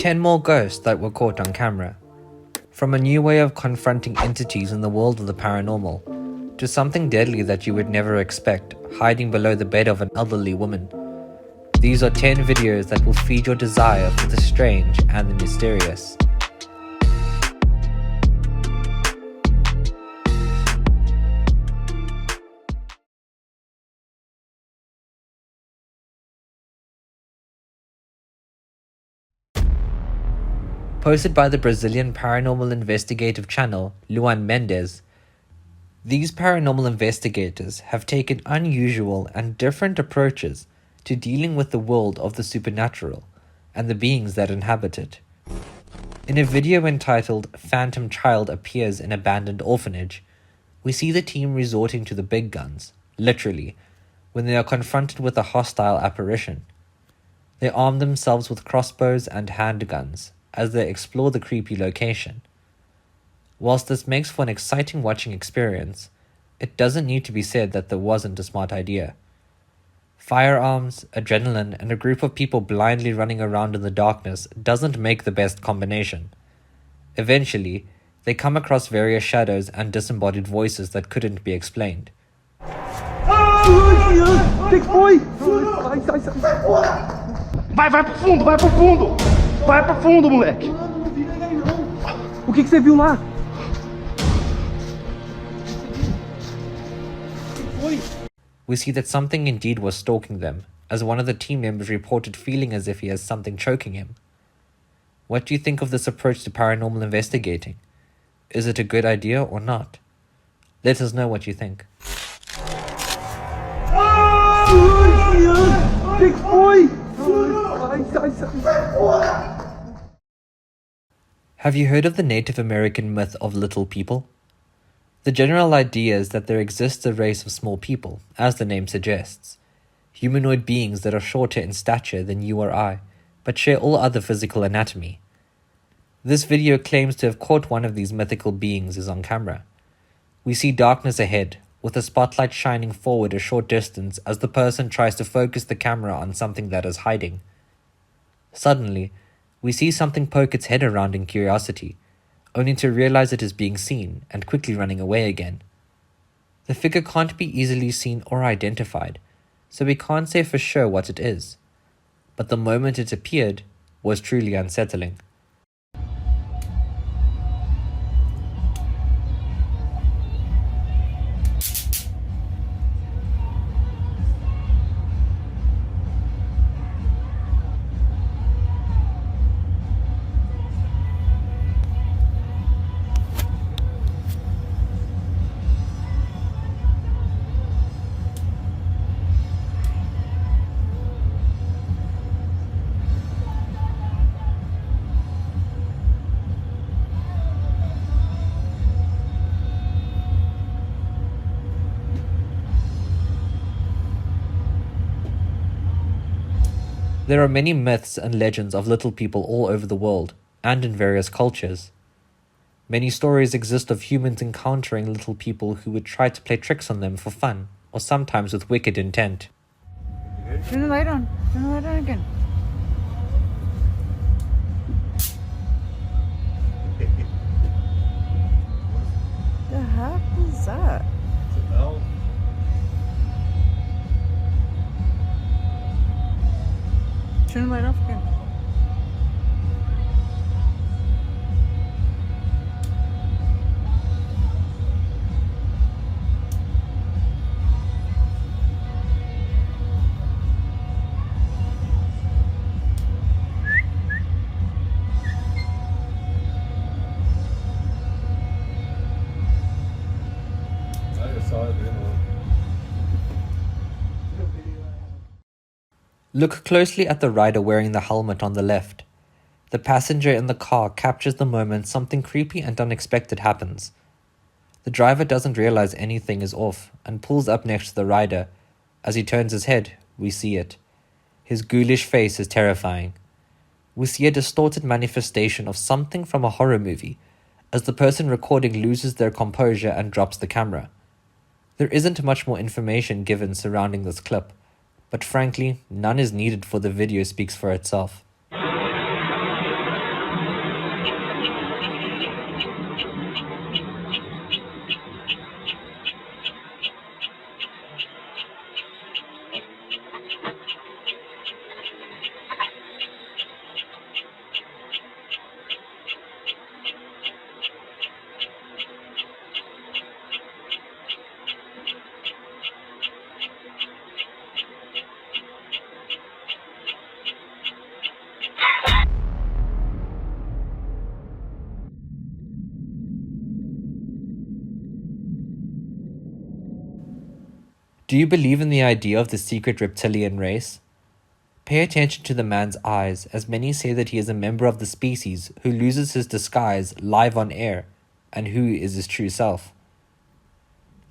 10 more ghosts that were caught on camera. From a new way of confronting entities in the world of the paranormal, to something deadly that you would never expect, hiding below the bed of an elderly woman. These are 10 videos that will feed your desire for the strange and the mysterious. Posted by the Brazilian paranormal investigative channel Luan Mendes, these paranormal investigators have taken unusual and different approaches to dealing with the world of the supernatural and the beings that inhabit it. In a video entitled "Phantom Child Appears in Abandoned Orphanage," we see the team resorting to the big guns, literally, when they are confronted with a hostile apparition. They arm themselves with crossbows and handguns as they explore the creepy location. Whilst this makes for an exciting watching experience, it doesn't need to be said that there wasn't a smart idea. Firearms, adrenaline, and a group of people blindly running around in the darkness doesn't make the best combination. Eventually, they come across various shadows and disembodied voices that couldn't be explained. Vai pro fundo, vai pro fundo! Vai pro fundo, moleque! O que você viu lá? We see that something indeed was stalking them, as one of the team members reported feeling as if he has something choking him. What do you think of this approach to paranormal investigating? Is it a good idea or not? Let us know what you think. Have you heard of the Native American myth of little people? The general idea is that there exists a race of small people, as the name suggests. Humanoid beings that are shorter in stature than you or I, but share all other physical anatomy. This video claims to have caught one of these mythical beings is on camera. We see darkness ahead, with a spotlight shining forward a short distance as the person tries to focus the camera on something that is hiding. Suddenly, we see something poke its head around in curiosity, only to realize it is being seen and quickly running away again. The figure can't be easily seen or identified, so we can't say for sure what it is. But the moment it appeared was truly unsettling. There are many myths and legends of little people all over the world, and in various cultures. Many stories exist of humans encountering little people who would try to play tricks on them for fun, or sometimes with wicked intent. Turn the light on. Turn the light on again. The heck is that? It's a bell. Turn the light off again. I just saw it, Look closely at the rider wearing the helmet on the left. The passenger in the car captures the moment something creepy and unexpected happens. The driver doesn't realize anything is off and pulls up next to the rider. As he turns his head, we see it. His ghoulish face is terrifying. We see a distorted manifestation of something from a horror movie, as the person recording loses their composure and drops the camera. There isn't much more information given surrounding this clip, but frankly, none is needed for the video speaks for itself. Do you believe in the idea of the secret reptilian race? Pay attention to the man's eyes, as many say that he is a member of the species who loses his disguise live on air, and who is his true self.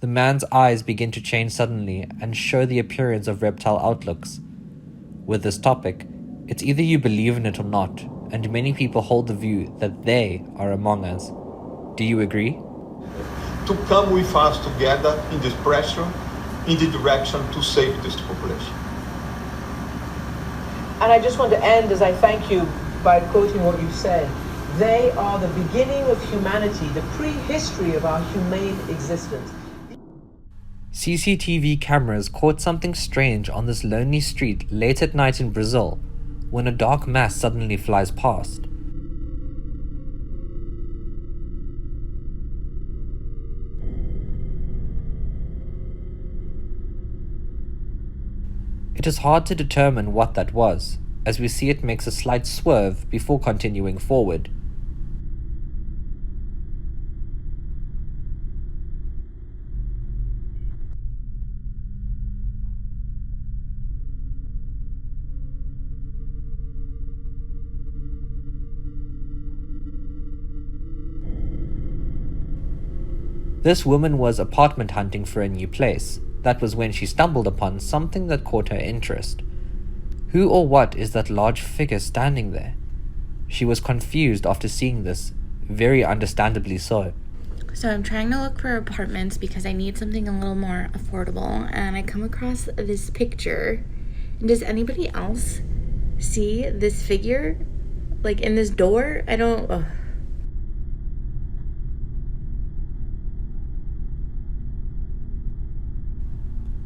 The man's eyes begin to change suddenly and show the appearance of reptile outlooks. With this topic, it's either you believe in it or not, and many people hold the view that they are among us. Do you agree? To come with us together in this pressure, in the direction to save this population. And I just want to end as I thank you by quoting what you said. They are the beginning of humanity, the prehistory of our humane existence. CCTV cameras caught something strange on this lonely street late at night in Brazil, when a dark mass suddenly flies past. It is hard to determine what that was, as we see it makes a slight swerve before continuing forward. This woman was apartment hunting for a new place. That was when she stumbled upon something that caught her interest. Who or what is that large figure standing there? She was confused after seeing this, very understandably so. So I'm trying to look for apartments because I need something a little more affordable, and I come across this picture. And does anybody else see this figure? Like in this door? I don't... Ugh.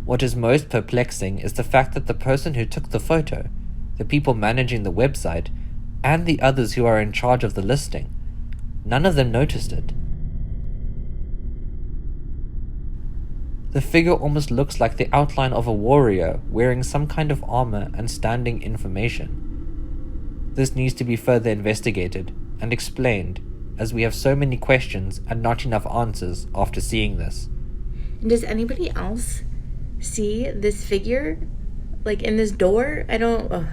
What is most perplexing is the fact that the person who took the photo, the people managing the website, and the others who are in charge of the listing, none of them noticed it. The figure almost looks like the outline of a warrior wearing some kind of armor and standing information. This needs to be further investigated and explained, as we have so many questions and not enough answers after seeing this. And does anybody else see this figure? Like in this door? I don't... Ugh.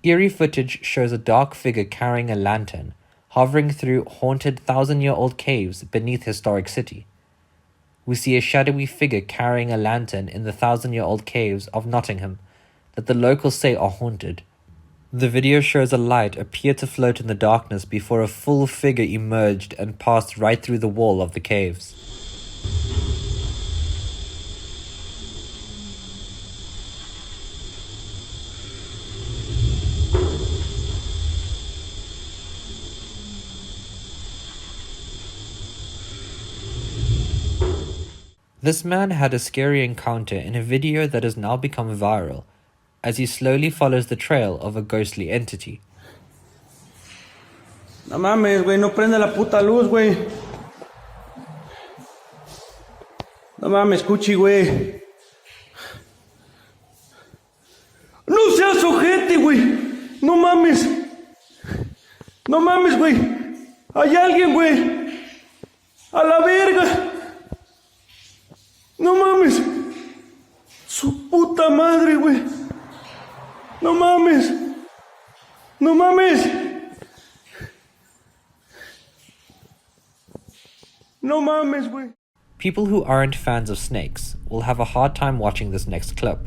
Eerie footage shows a dark figure carrying a lantern, hovering through haunted 1,000-year-old caves beneath historic city. We see a shadowy figure carrying a lantern in the 1,000-year-old caves of Nottingham that the locals say are haunted. The video shows a light appear to float in the darkness before a full figure emerged and passed right through the wall of the caves. This man had a scary encounter in a video that has now become viral, as he slowly follows the trail of a ghostly entity. No mames, güey, no prende la puta luz, güey. No mames, Cuchi, güey. No seas ojete, güey. No mames. No mames, güey. Hay alguien, güey. A la verga. No mames. Su puta madre, güey. No mames. No mames. No mames, güey. People who aren't fans of snakes will have a hard time watching this next clip.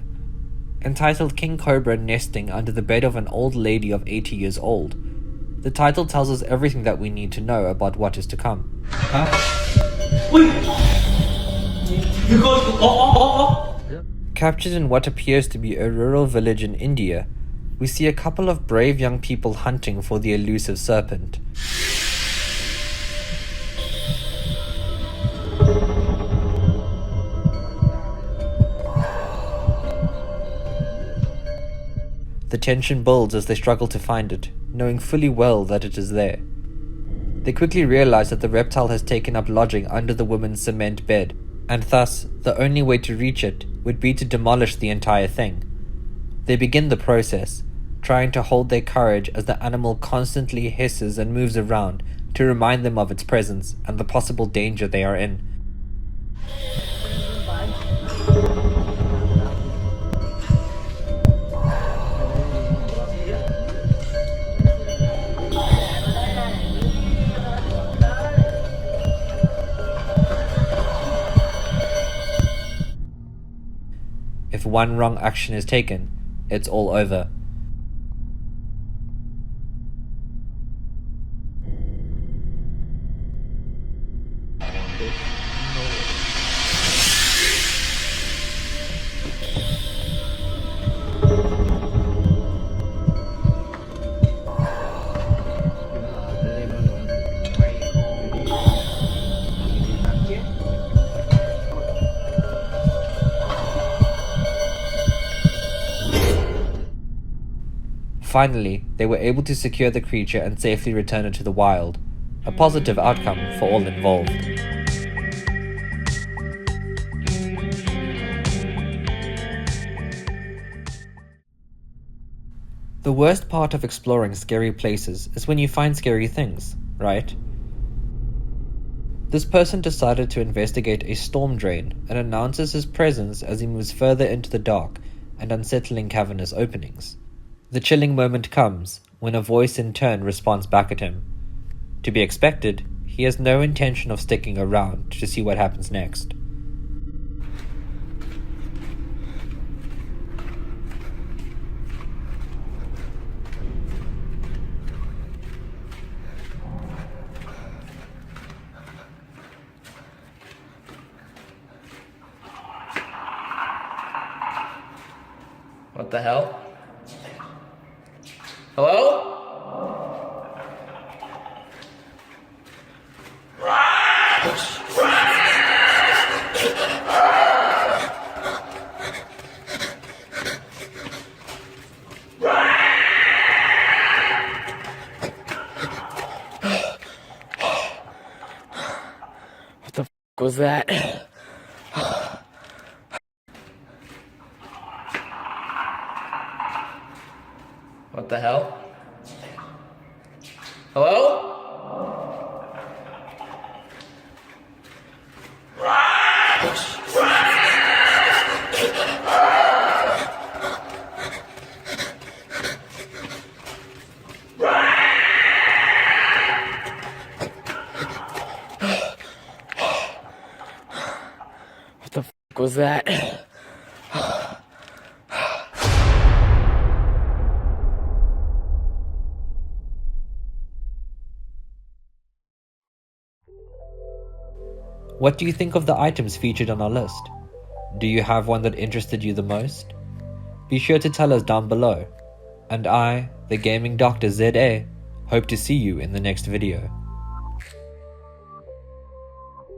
Entitled King Cobra Nesting Under the Bed of an Old Lady of 80 Years Old, the title tells us everything that we need to know about what is to come. Captured in what appears to be a rural village in India, we see a couple of brave young people hunting for the elusive serpent. The tension builds as they struggle to find it, knowing fully well that it is there. They quickly realize that the reptile has taken up lodging under the woman's cement bed, and thus the only way to reach it would be to demolish the entire thing. They begin the process, trying to hold their courage as the animal constantly hisses and moves around to remind them of its presence and the possible danger they are in. If one wrong action is taken, it's all over. Finally, they were able to secure the creature and safely return it to the wild, a positive outcome for all involved. The worst part of exploring scary places is when you find scary things, right? This person decided to investigate a storm drain and announces his presence as he moves further into the dark and unsettling cavernous openings. The chilling moment comes when a voice in turn responds back at him. To be expected, he has no intention of sticking around to see what happens next. What the hell? Hello? What the f was that? What the hell? Hello? What the f was that? What do you think of the items featured on our list? Do you have one that interested you the most? Be sure to tell us down below. And I, the Gaming Doctor ZA, hope to see you in the next video.